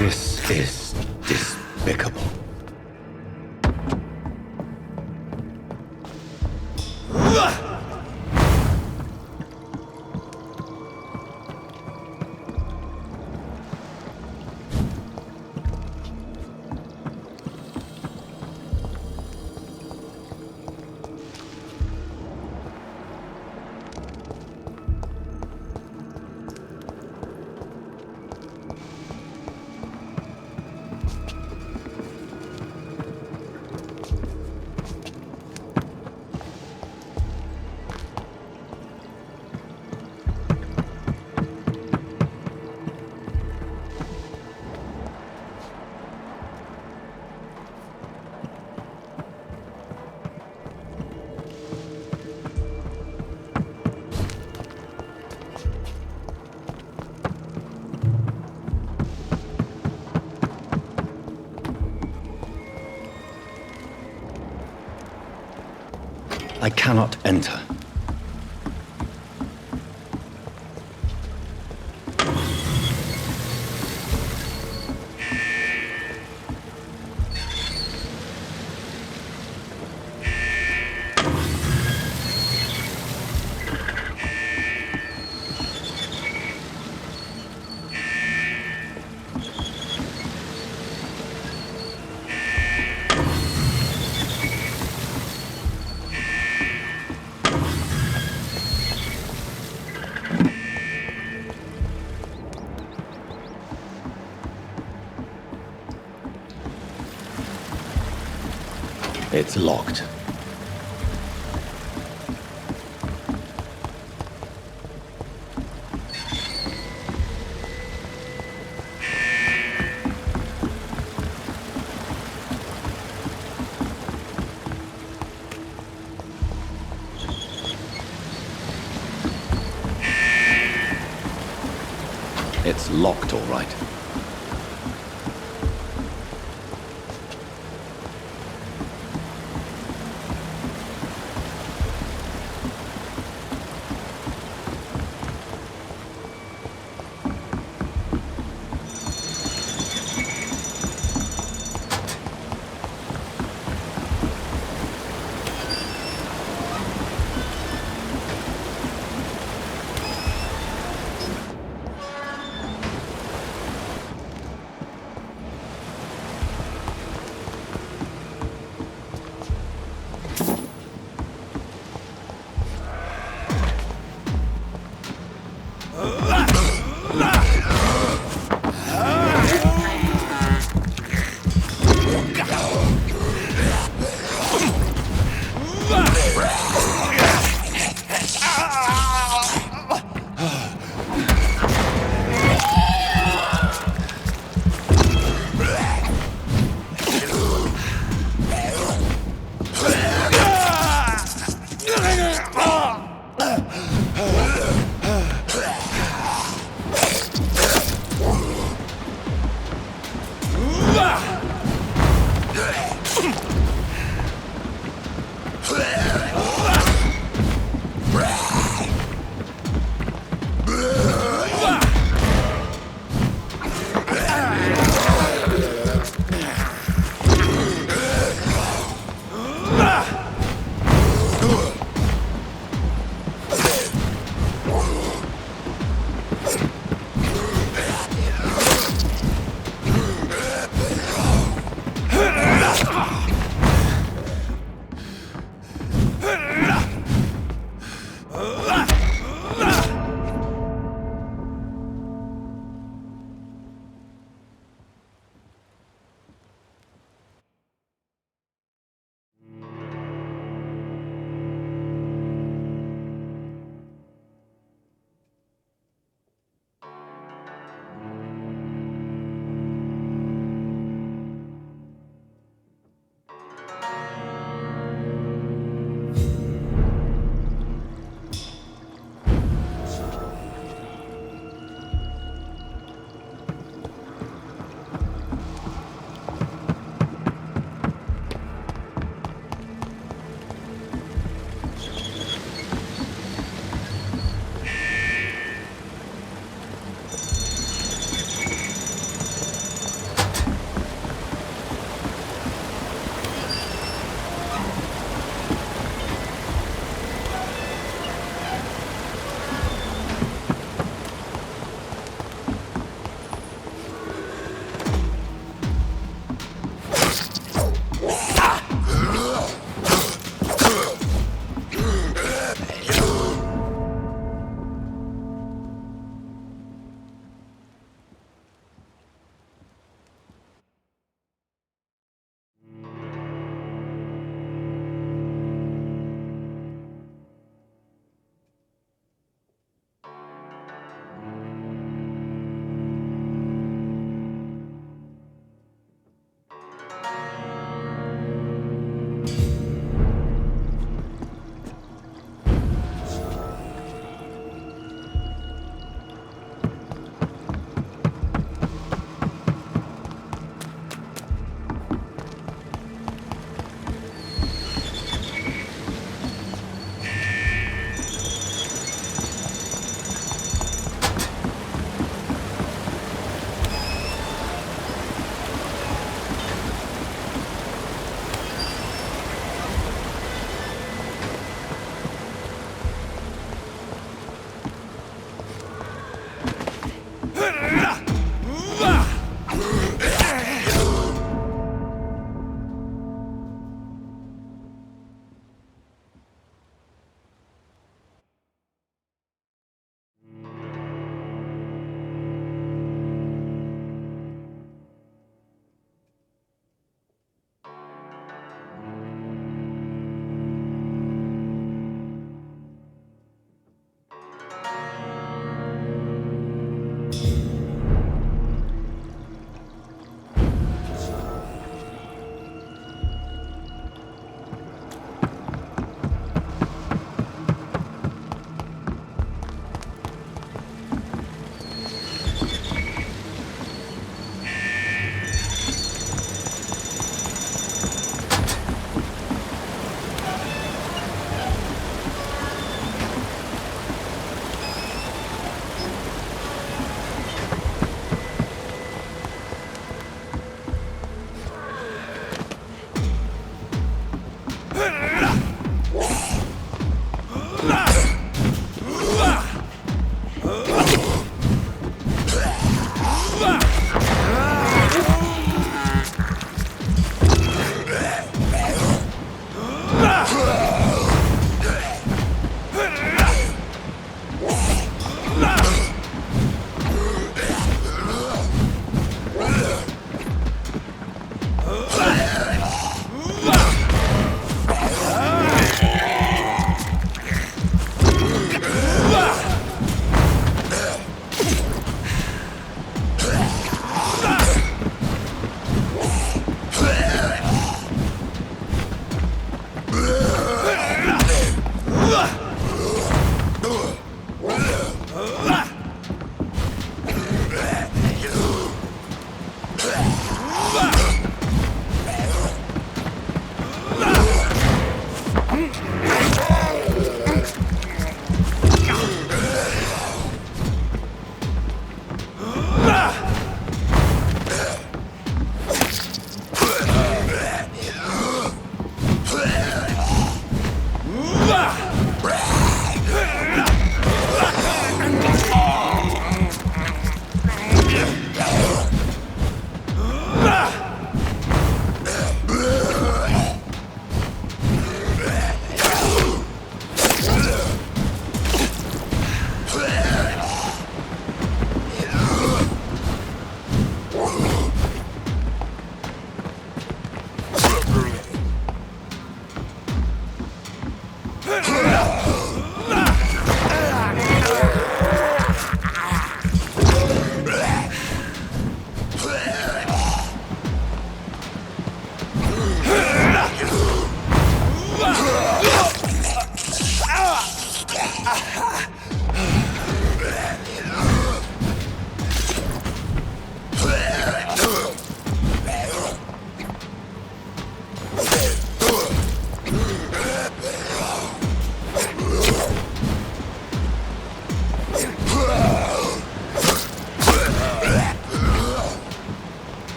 This is despicable. I cannot enter. It's locked. It's locked, all right.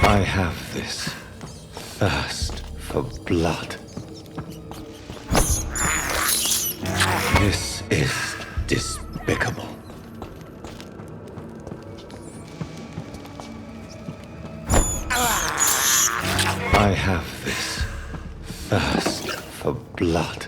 I have this thirst for blood. This is despicable. I have this thirst for blood.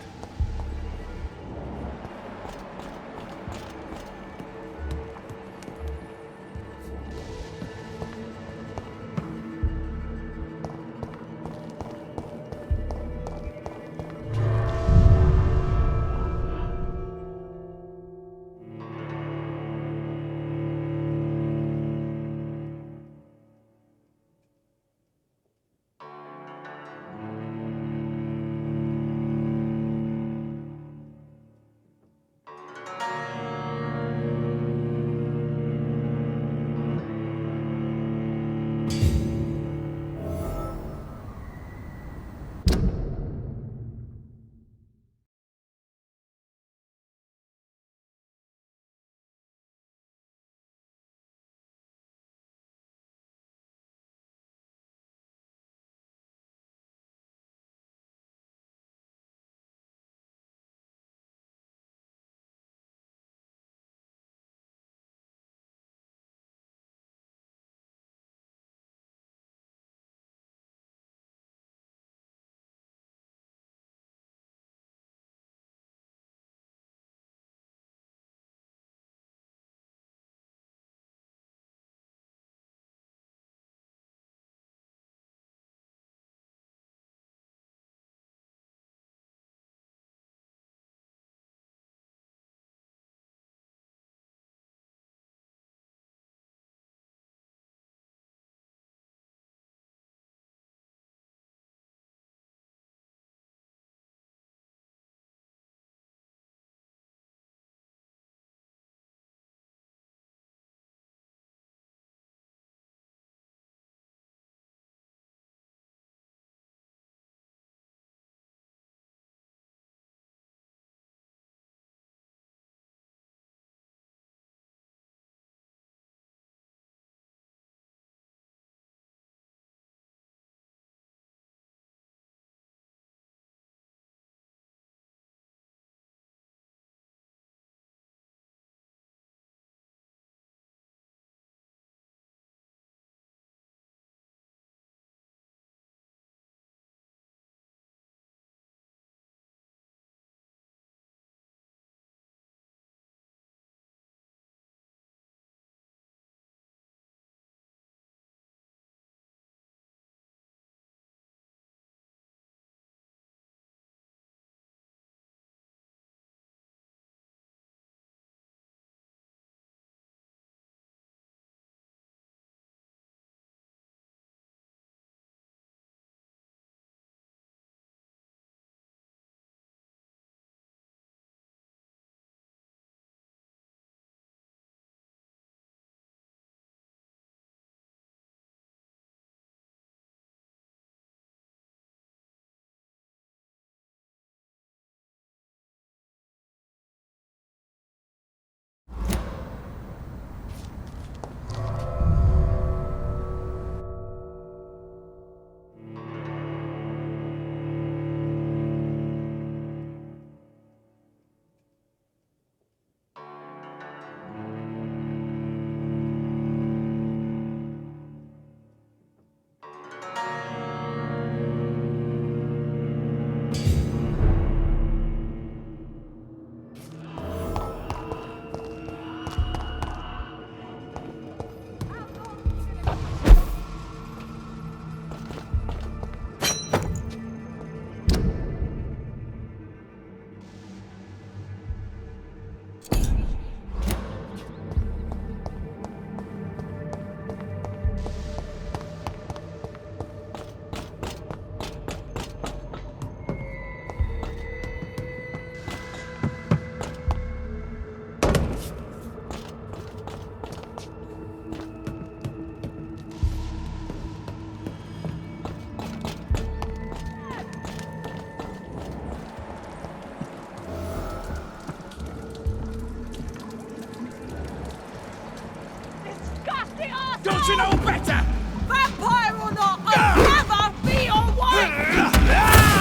Don't you know better? Vampire or not, I'll never be your wife!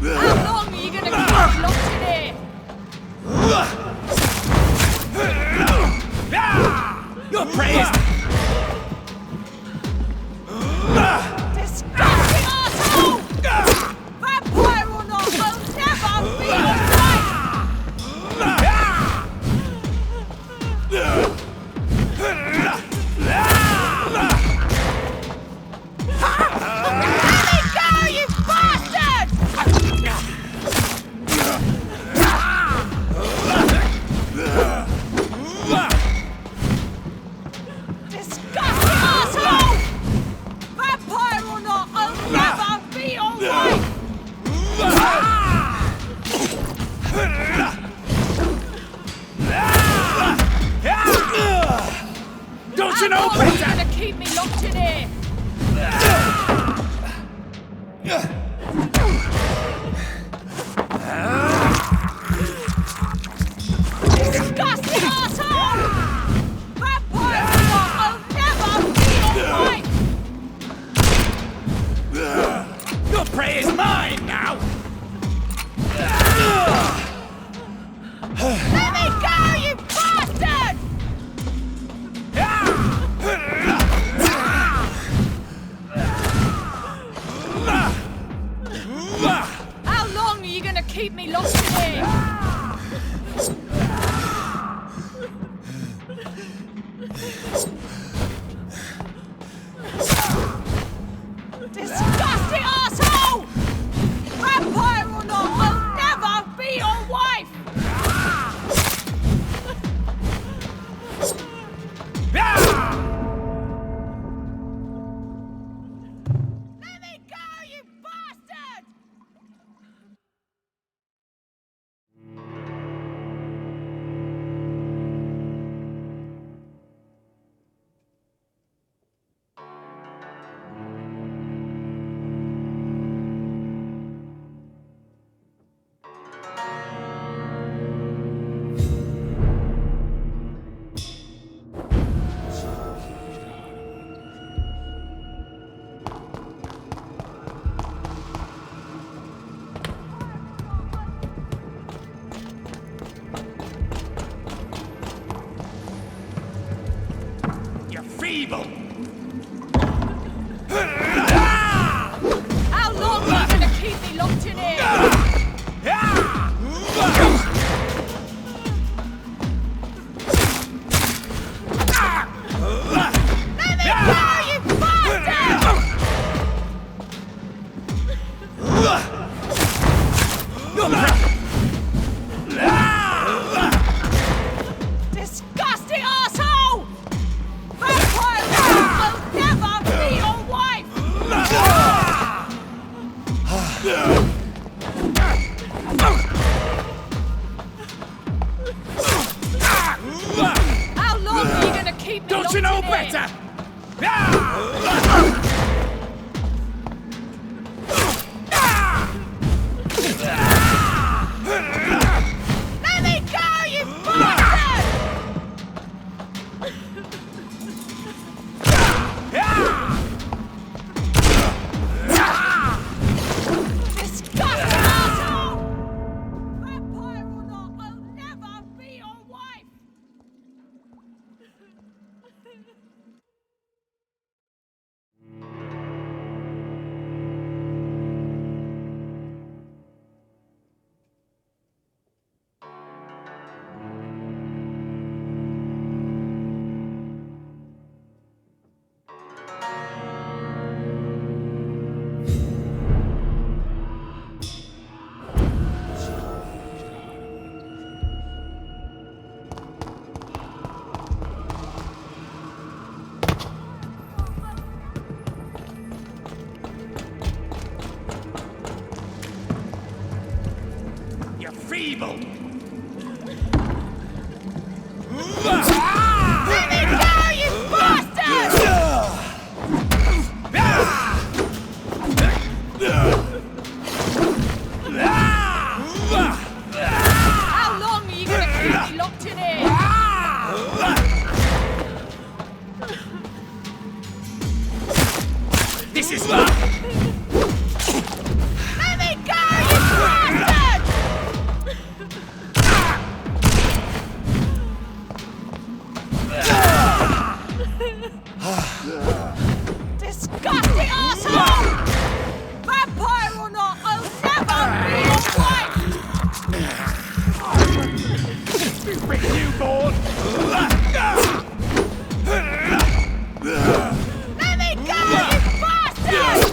How long are you gonna keep me locked in here? Your prey is... Disgusting arsehole! Vampire or not, I'll never be your wife! Let me go, you bastard! Disgusting arsehole! Vampire or not, I'll never be your wife! Don't you know How long are you better? gonna keep me locked in here? Disgusting arsehole! Vampire or not, I'll never be your wife! Your prey is mine now! Let me go, you bastard! How long are you gonna keep me locked in here? Disgusting arsehole! Vampire or not, I'll never be your wife! Let me go, you bastard! You're feeble! How long are you gonna keep me locked in here? Let me go, you bastard! Your prey... Disgusting arsehole! Vampire will never be your wife! How long are you gonna keep me Don't locked you know in here? better? Let me go, you bastard! Disgusting arsehole! Vampire or not, I'll never be your wife! You're feeble! Let me go, you bastard! This is mine! Let me go, you bastard! Disgusting asshole! Vampire or not, I'll never be your wife! Stupid newborn! Let me go, you bastard!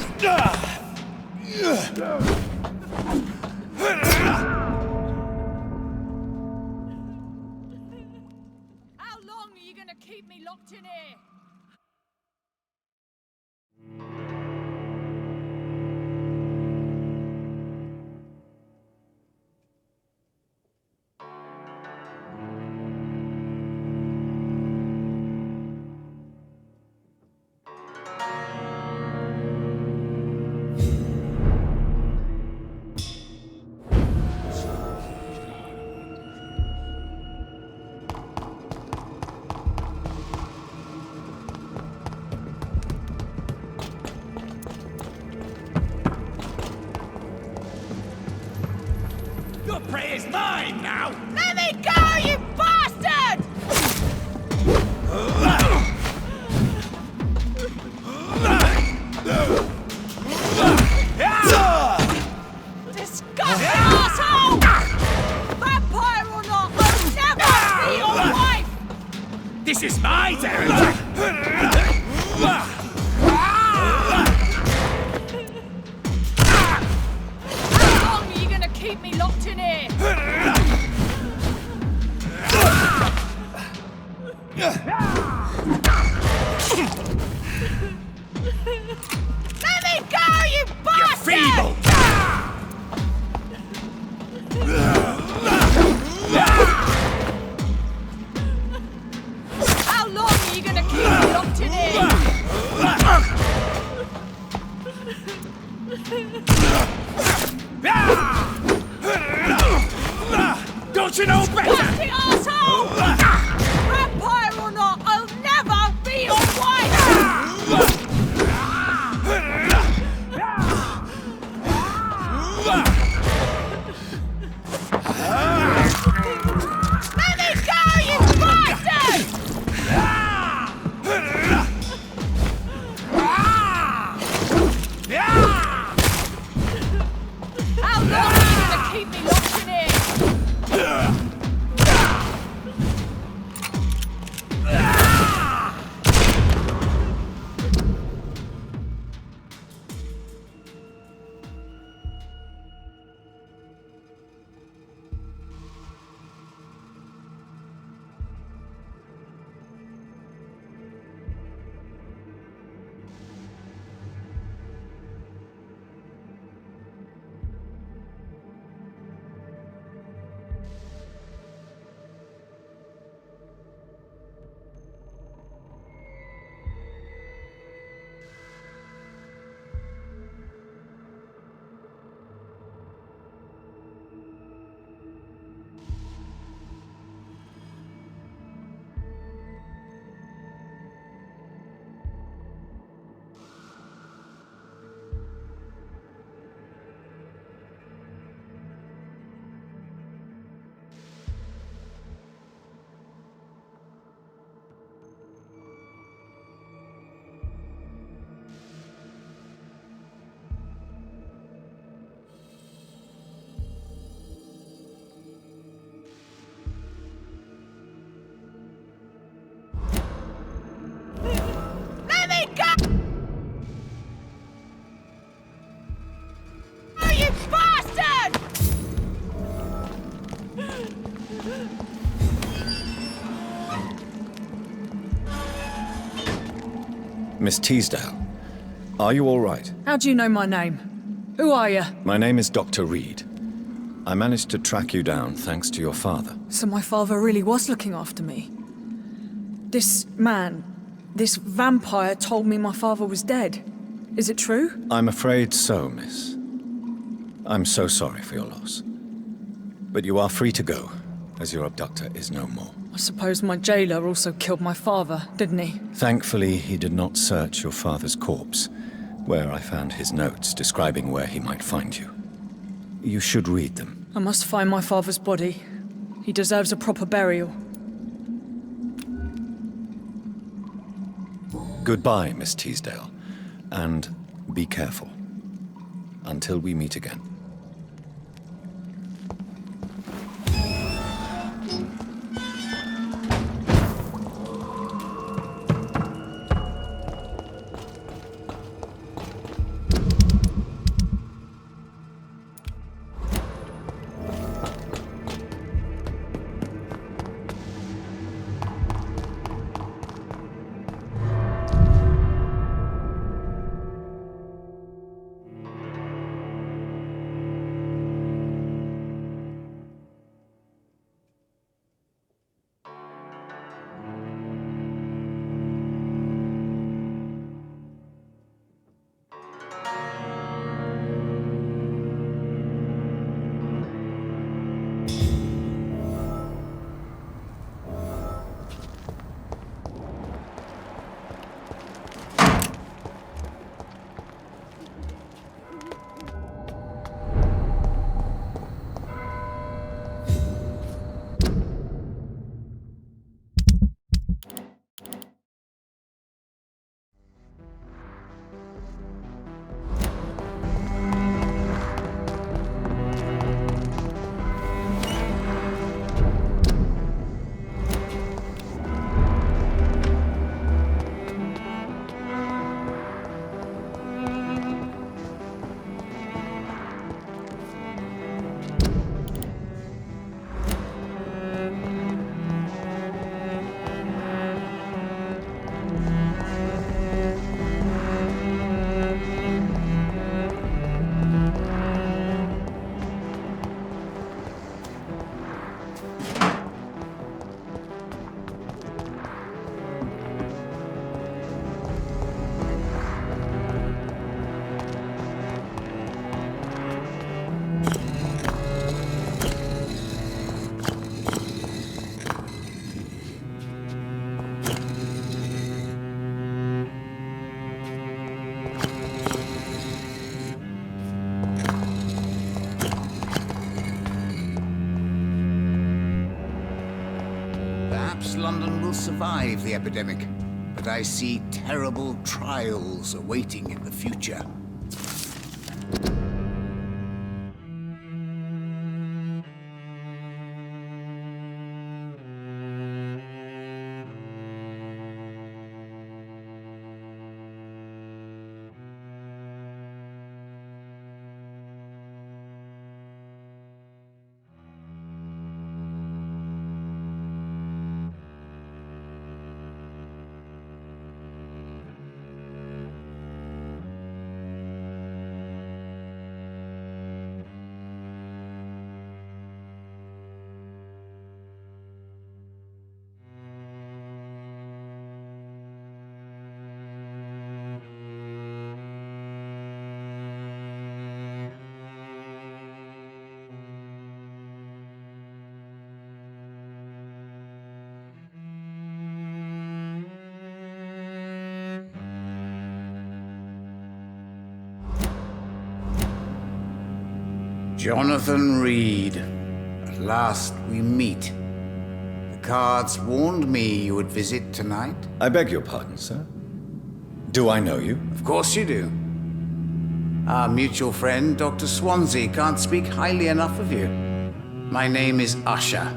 How long are you gonna keep me locked in here? Your prey is mine now! Let me go, you bastard! Disgusting asshole! Vampire or not, I'll never be your wife! This is my territory! How long are you gonna keep me locked in here? Let me go, you bastard! You're feeble! How long are you gonna keep me locked in here? Don't you know better? Disgusting asshole! Vampire or not, I'll never be your wife! Let me go, you bastard! How long are you gonna keep me locked in here? Let me go! Oh, you bastard! Miss Teasdale, are you all right? How do you know my name? Who are you? My name is Dr. Reed. I managed to track you down thanks to your father. So my father really was looking after me. This man, this vampire told me my father was dead. Is it true? I'm afraid so, miss. I'm so sorry for your loss. But you are free to go, as your abductor is no more. I suppose my jailer also killed my father, didn't he? Thankfully, he did not search your father's corpse, where I found his notes describing where he might find you. You should read them. I must find my father's body. He deserves a proper burial. Goodbye, Miss Teasdale, and be careful. Until we meet again. Perhaps London will survive the epidemic, but I see terrible trials awaiting in the future. Jonathan Reed. At last we meet. The cards warned me you would visit tonight. I beg your pardon, sir. Do I know you? Of course you do. Our mutual friend, Dr. Swansea, can't speak highly enough of you. My name is Usher.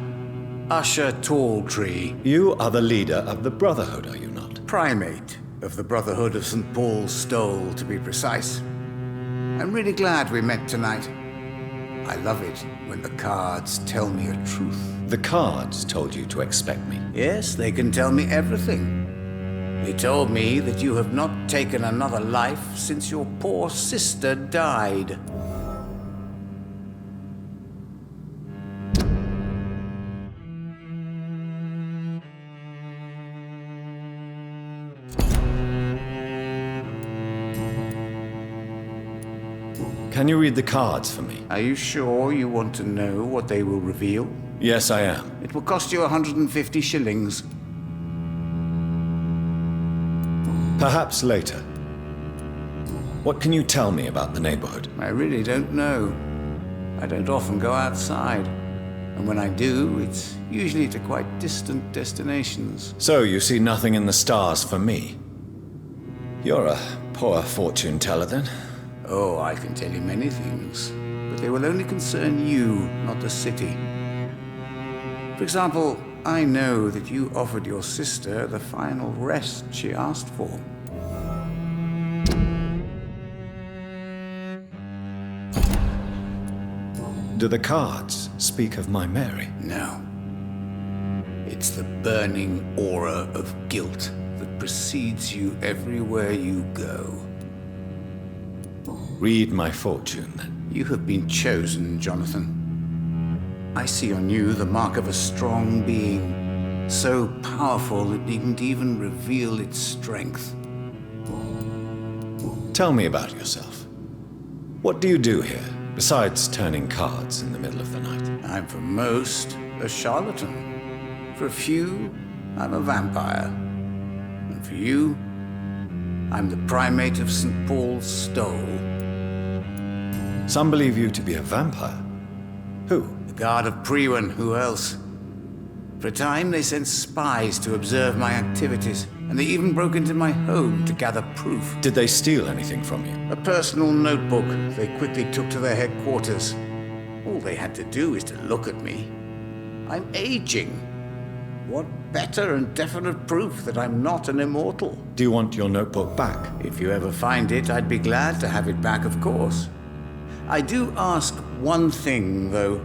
Usher Talltree. You are the leader of the Brotherhood, are you not? Primate of the Brotherhood of St. Paul's Stole, to be precise. I'm really glad we met tonight. I love it when the cards tell me a truth. The cards told you to expect me. Yes, they can tell me everything. They told me that you have not taken another life since your poor sister died. Can you read the cards for me? Are you sure you want to know what they will reveal? Yes, I am. It will cost you 150 shillings. Perhaps later. What can you tell me about the neighborhood? I really don't know. I don't often go outside. And when I do, it's usually to quite distant destinations. So you see nothing in the stars for me? You're a poor fortune teller, then? Oh, I can tell you many things, but they will only concern you, not the city. For example, I know that you offered your sister the final rest she asked for. Do the cards speak of my Mary? No. It's the burning aura of guilt that precedes you everywhere you go. Read my fortune, then. You have been chosen, Jonathan. I see on you the mark of a strong being, so powerful it needn't even reveal its strength. Tell me about yourself. What do you do here, besides turning cards in the middle of the night? I'm for most a charlatan. For a few, I'm a vampire. And for you, I'm the primate of St. Paul's Stole. Some believe you to be a vampire. Who? The guard of Priwen, who else? For a time, they sent spies to observe my activities, and they even broke into my home to gather proof. Did they steal anything from you? A personal notebook they quickly took to their headquarters. All they had to do is to look at me. I'm aging. What better and definite proof that I'm not an immortal? Do you want your notebook back? If you ever find it, I'd be glad to have it back, of course. I do ask one thing, though.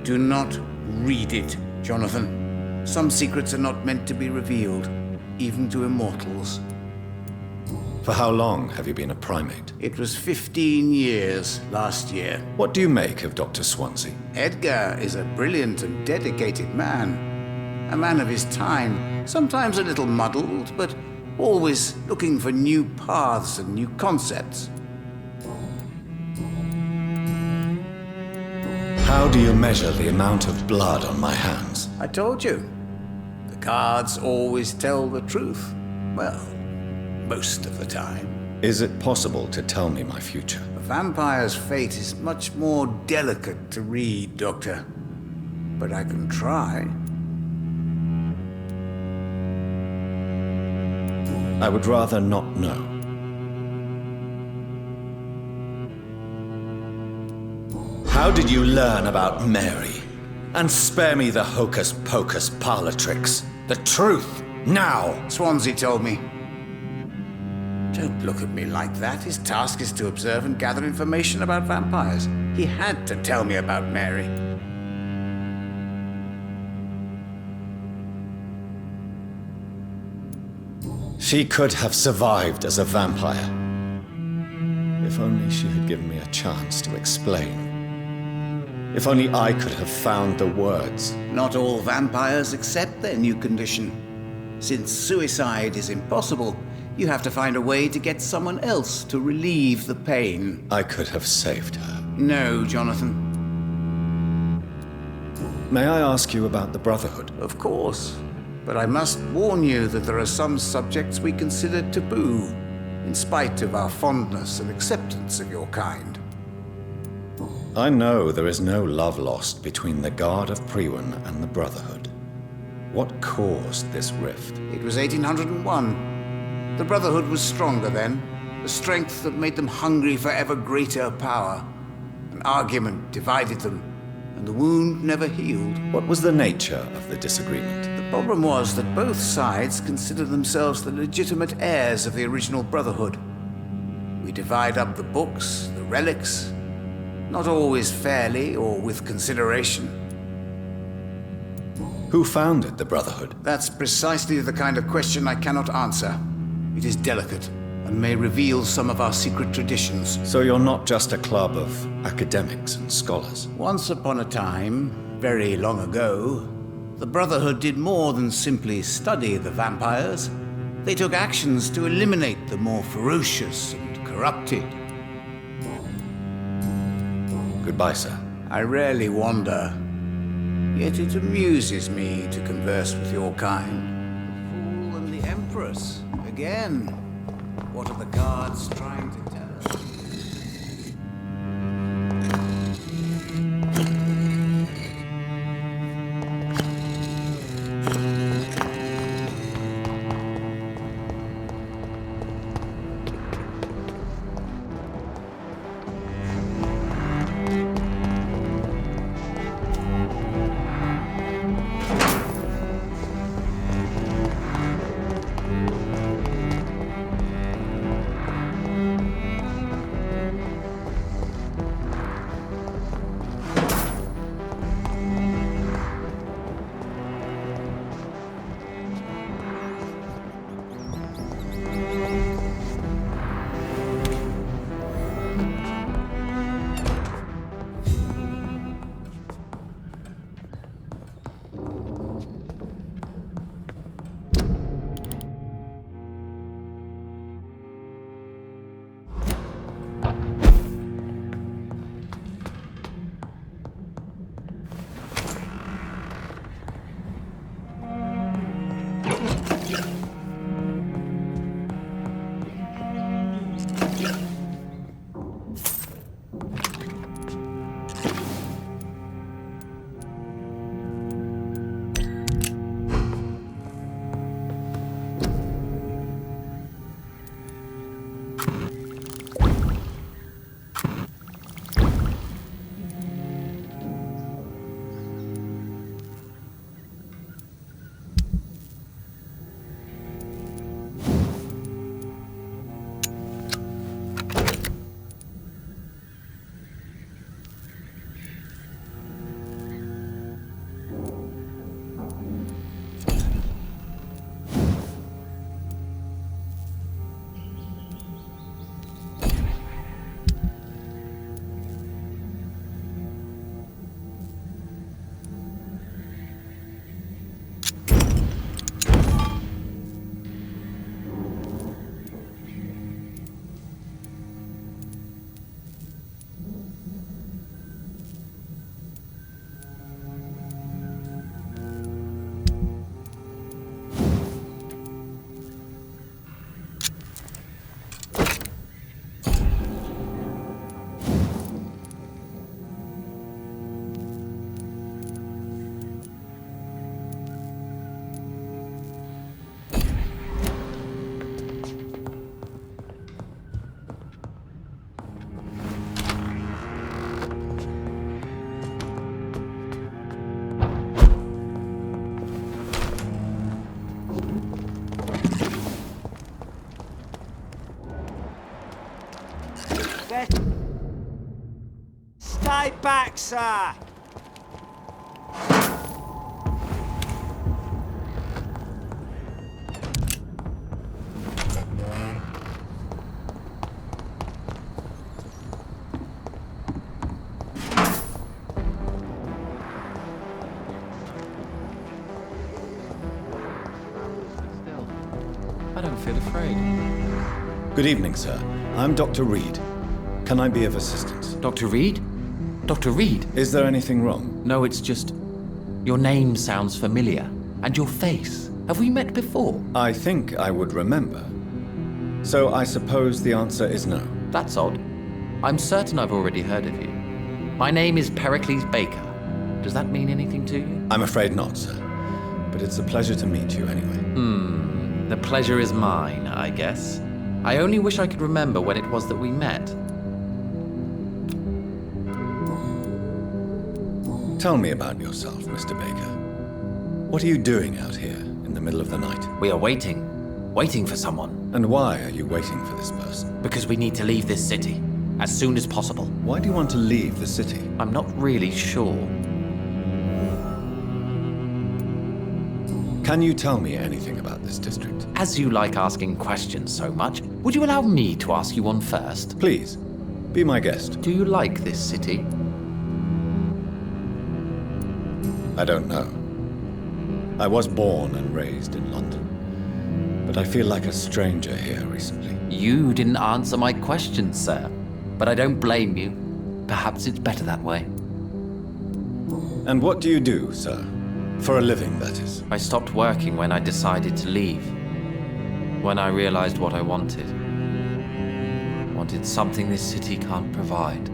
Do not read it, Jonathan. Some secrets are not meant to be revealed, even to immortals. For how long have you been a primate? It was 15 years last year. What do you make of Dr. Swansea? Edgar is a brilliant and dedicated man. A man of his time, sometimes a little muddled, but always looking for new paths and new concepts. How do you measure the amount of blood on my hands? I told you. The cards always tell the truth. Well, most of the time. Is it possible to tell me my future? A vampire's fate is much more delicate to read, Doctor. But I can try. I would rather not know. How did you learn about Mary? And spare me the hocus-pocus parlor tricks. The truth, now! Swansea told me. Don't look at me like that. His task is to observe and gather information about vampires. He had to tell me about Mary. She could have survived as a vampire. If only she had given me a chance to explain. If only I could have found the words. Not all vampires accept their new condition. Since suicide is impossible, you have to find a way to get someone else to relieve the pain. I could have saved her. No, Jonathan. May I ask you about the Brotherhood? Of course. But I must warn you that there are some subjects we consider taboo, in spite of our fondness and acceptance of your kind. I know there is no love lost between the Guard of Priwen and the Brotherhood. What caused this rift? It was 1801. The Brotherhood was stronger then, a strength that made them hungry for ever greater power. An argument divided them, and the wound never healed. What was the nature of the disagreement? The problem was that both sides considered themselves the legitimate heirs of the original Brotherhood. We divide up the books, the relics, not always fairly or with consideration. Who founded the Brotherhood? That's precisely the kind of question I cannot answer. It is delicate and may reveal some of our secret traditions. So you're not just a club of academics and scholars? Once upon a time, very long ago, the Brotherhood did more than simply study the vampires. They took actions to eliminate the more ferocious and corrupted. Goodbye, sir. I rarely wander, yet it amuses me to converse with your kind. The Fool and the Empress, again. What are the guards trying to tell? Stay back, sir! I don't feel afraid. Good evening, sir. I'm Dr. Reed. Can I be of assistance? Dr. Reed? Dr. Reed? Is there anything wrong? No, it's just... Your name sounds familiar. And your face. Have we met before? I think I would remember. So I suppose the answer is no. That's odd. I'm certain I've already heard of you. My name is Pericles Baker. Does that mean anything to you? I'm afraid not, sir. But it's a pleasure to meet you anyway. The pleasure is mine, I guess. I only wish I could remember when it was that we met. Tell me about yourself, Mr. Baker. What are you doing out here in the middle of the night? We are waiting. Waiting for someone. And why are you waiting for this person? Because we need to leave this city. As soon as possible. Why do you want to leave the city? I'm not really sure. Can you tell me anything about this district? As you like asking questions so much, would you allow me to ask you one first? Please, be my guest. Do you like this city? I don't know. I was born and raised in London, but I feel like a stranger here recently. You didn't answer my question, sir. But I don't blame you. Perhaps it's better that way. And what do you do, sir? For a living, that is. I stopped working when I decided to leave. When I realized what I wanted. Wanted something this city can't provide.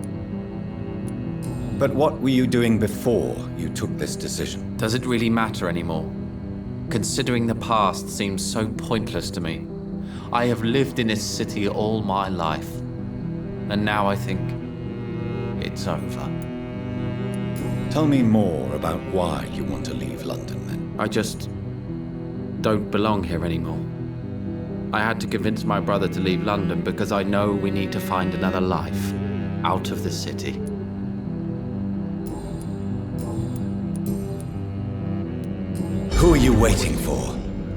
But what were you doing before you took this decision? Does it really matter anymore? Considering the past seems so pointless to me. I have lived in this city all my life. And now I think it's over. Tell me more about why you want to leave London, then. I just don't belong here anymore. I had to convince my brother to leave London because I know we need to find another life out of the city. Who are you waiting for?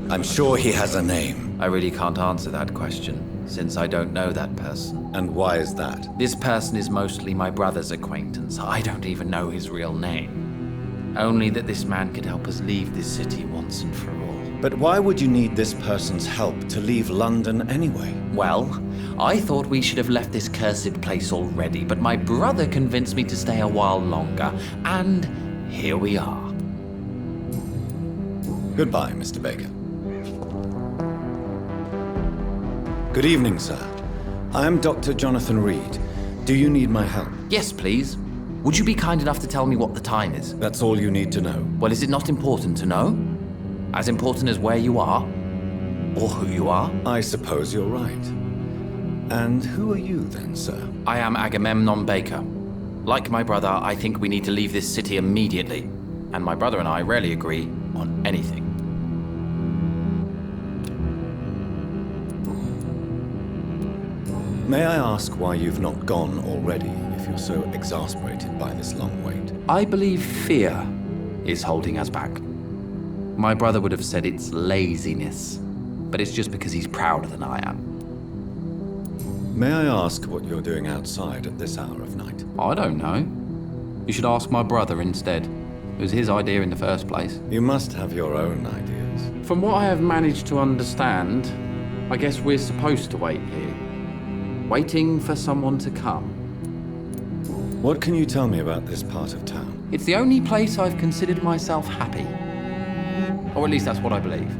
I'm sure he has a name. I really can't answer that question, since I don't know that person. And why is that? This person is mostly my brother's acquaintance. I don't even know his real name. Only that this man could help us leave this city once and for all. But why would you need this person's help to leave London anyway? Well, I thought we should have left this cursed place already, but my brother convinced me to stay a while longer, and here we are. Goodbye, Mr. Baker. Good evening, sir. I am Dr. Jonathan Reed. Do you need my help? Yes, please. Would you be kind enough to tell me what the time is? That's all you need to know. Well, is it not important to know? As important as where you are? Or who you are? I suppose you're right. And who are you then, sir? I am Agamemnon Baker. Like my brother, I think we need to leave this city immediately. And my brother and I rarely agree on anything. May I ask why you've not gone already, if you're so exasperated by this long wait? I believe fear is holding us back. My brother would have said it's laziness, but it's just because he's prouder than I am. May I ask what you're doing outside at this hour of night? I don't know. You should ask my brother instead. It was his idea in the first place. You must have your own ideas. From what I have managed to understand, I guess we're supposed to wait here. Waiting for someone to come. What can you tell me about this part of town? It's the only place I've considered myself happy. Or at least that's what I believe.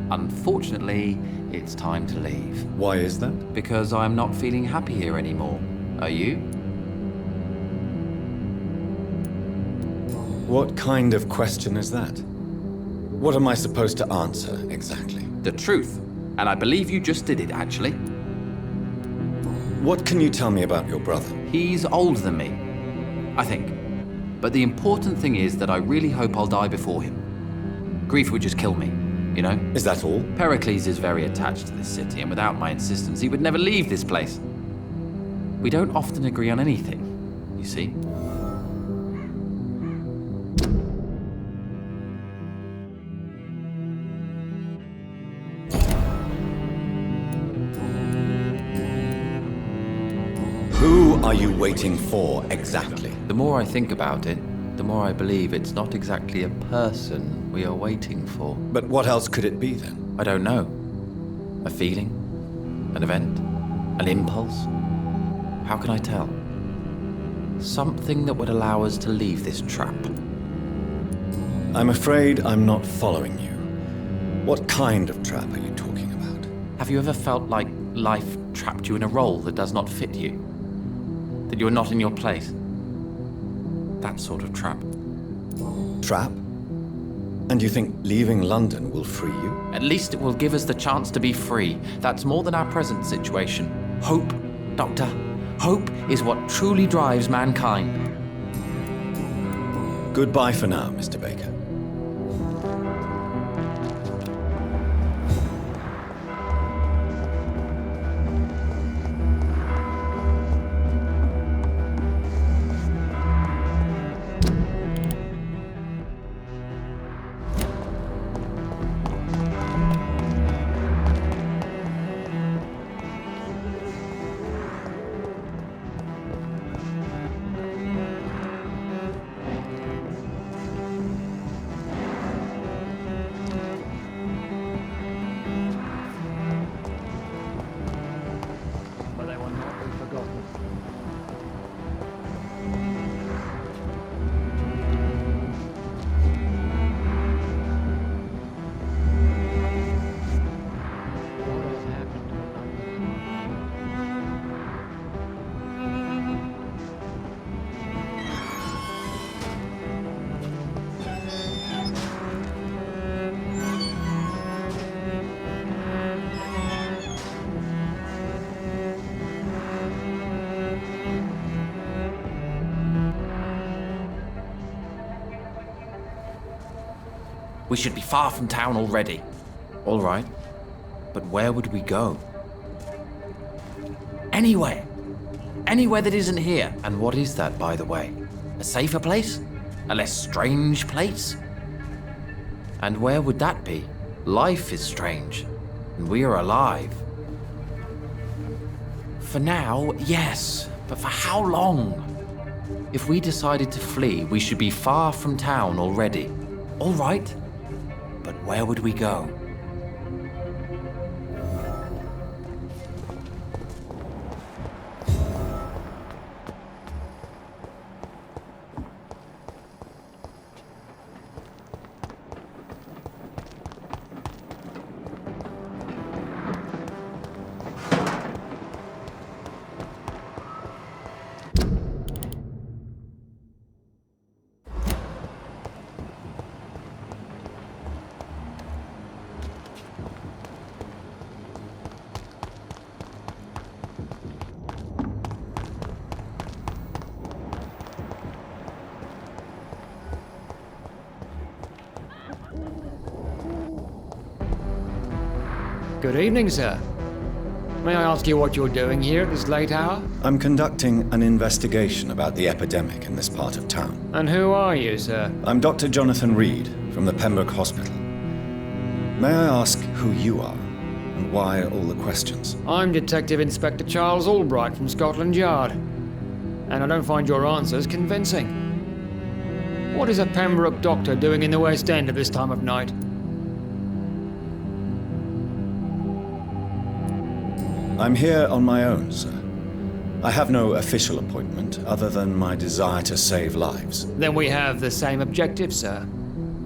Unfortunately, it's time to leave. Why is that? Because I'm not feeling happy here anymore. Are you? What kind of question is that? What am I supposed to answer, exactly? The truth. And I believe you just did it, actually. What can you tell me about your brother? He's older than me, I think. But the important thing is that I really hope I'll die before him. Grief would just kill me, you know? Is that all? Pericles is very attached to this city, and without my insistence, he would never leave this place. We don't often agree on anything, you see. Who are you waiting for, exactly? The more I think about it, the more I believe it's not exactly a person we are waiting for. But what else could it be, then? I don't know. A feeling? An event? An impulse? How can I tell? Something that would allow us to leave this trap. I'm afraid I'm not following you. What kind of trap are you talking about? Have you ever felt like life trapped you in a role that does not fit you? That you're not in your place? That sort of trap. Trap? And you think leaving London will free you? At least it will give us the chance to be free. That's more than our present situation. Hope, Doctor. Hope is what truly drives mankind. Goodbye for now, Mr. Baker. We should be far from town already. All right, but where would we go? Anywhere. Anywhere that isn't here. And what is that, by the way? A safer place? A less strange place? And where would that be? Life is strange, and we are alive. For now, yes, but for how long? If we decided to flee, we should be far from town already. All right, but where would we go? Good evening, sir. May I ask you what you're doing here at this late hour? I'm conducting an investigation about the epidemic in this part of town. And who are you, sir? I'm Dr. Jonathan Reed from the Pembroke Hospital. May I ask who you are and why all the questions? I'm Detective Inspector Charles Albright from Scotland Yard. And I don't find your answers convincing. What is a Pembroke doctor doing in the West End at this time of night? I'm here on my own, sir. I have no official appointment other than my desire to save lives. Then we have the same objective, sir.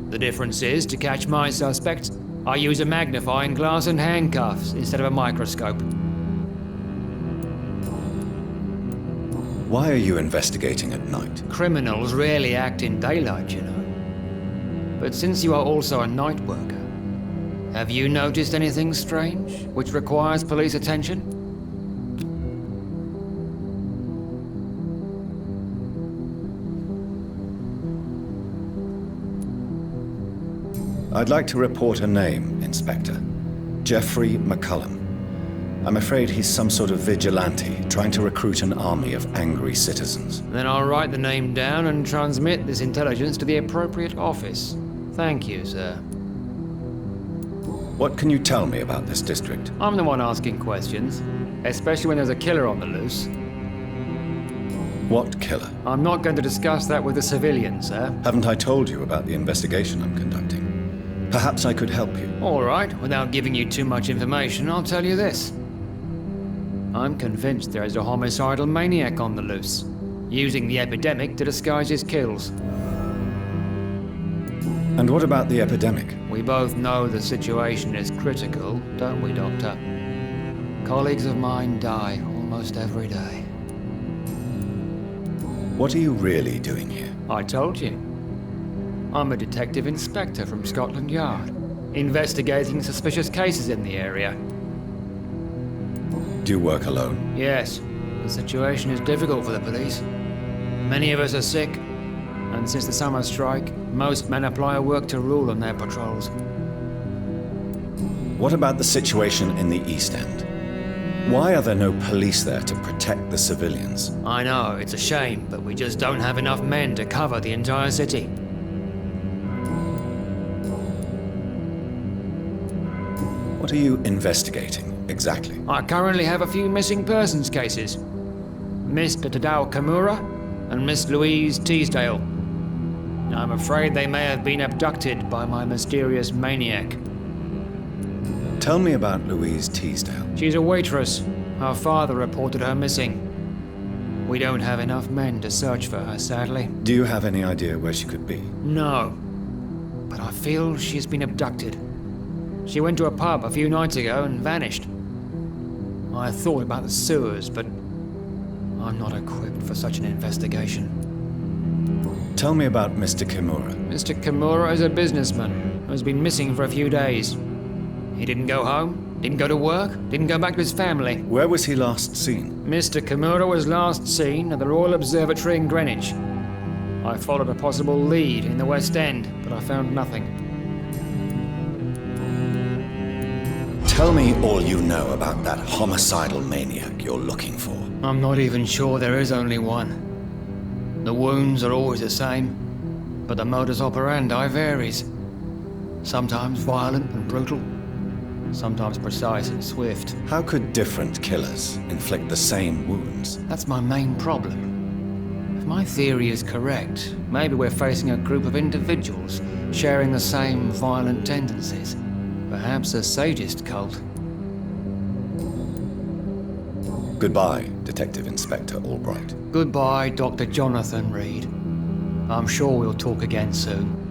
The difference is, to catch my suspects, I use a magnifying glass and handcuffs instead of a microscope. Why are you investigating at night? Criminals rarely act in daylight, you know. But since you are also a night worker, have you noticed anything strange which requires police attention? I'd like to report a name, Inspector. Geoffrey McCullum. I'm afraid he's some sort of vigilante, trying to recruit an army of angry citizens. Then I'll write the name down and transmit this intelligence to the appropriate office. Thank you, sir. What can you tell me about this district? I'm the one asking questions, especially when there's a killer on the loose. What killer? I'm not going to discuss that with the civilians, sir. Haven't I told you about the investigation I'm conducting? Perhaps I could help you. All right, without giving you too much information, I'll tell you this. I'm convinced there is a homicidal maniac on the loose, using the epidemic to disguise his kills. And what about the epidemic? We both know the situation is critical, don't we, Doctor? Colleagues of mine die almost every day. What are you really doing here? I told you. I'm a detective inspector from Scotland Yard, investigating suspicious cases in the area. Do you work alone? Yes, the situation is difficult for the police. Many of us are sick, and since the summer strike, most men apply a work to rule on their patrols. What about the situation in the East End? Why are there no police there to protect the civilians? I know, it's a shame, but we just don't have enough men to cover the entire city. What are you investigating, exactly? I currently have a few missing persons cases. Mr. Tadao Kimura and Miss Louise Teasdale. I'm afraid they may have been abducted by my mysterious maniac. Tell me about Louise Teasdale. She's a waitress. Her father reported her missing. We don't have enough men to search for her, sadly. Do you have any idea where she could be? No. But I feel she's been abducted. She went to a pub a few nights ago and vanished. I thought about the sewers, but I'm not equipped for such an investigation. Tell me about Mr. Kimura. Mr. Kimura is a businessman who's been missing for a few days. He didn't go home, didn't go to work, didn't go back to his family. Where was he last seen? Mr. Kimura was last seen at the Royal Observatory in Greenwich. I followed a possible lead in the West End, but I found nothing. Tell me all you know about that homicidal maniac you're looking for. I'm not even sure there is only one. The wounds are always the same, but the modus operandi varies. Sometimes violent and brutal, sometimes precise and swift. How could different killers inflict the same wounds? That's my main problem. If my theory is correct, maybe we're facing a group of individuals sharing the same violent tendencies. Perhaps a sadist cult. Goodbye, Detective Inspector Albright. Goodbye, Dr. Jonathan Reed. I'm sure we'll talk again soon.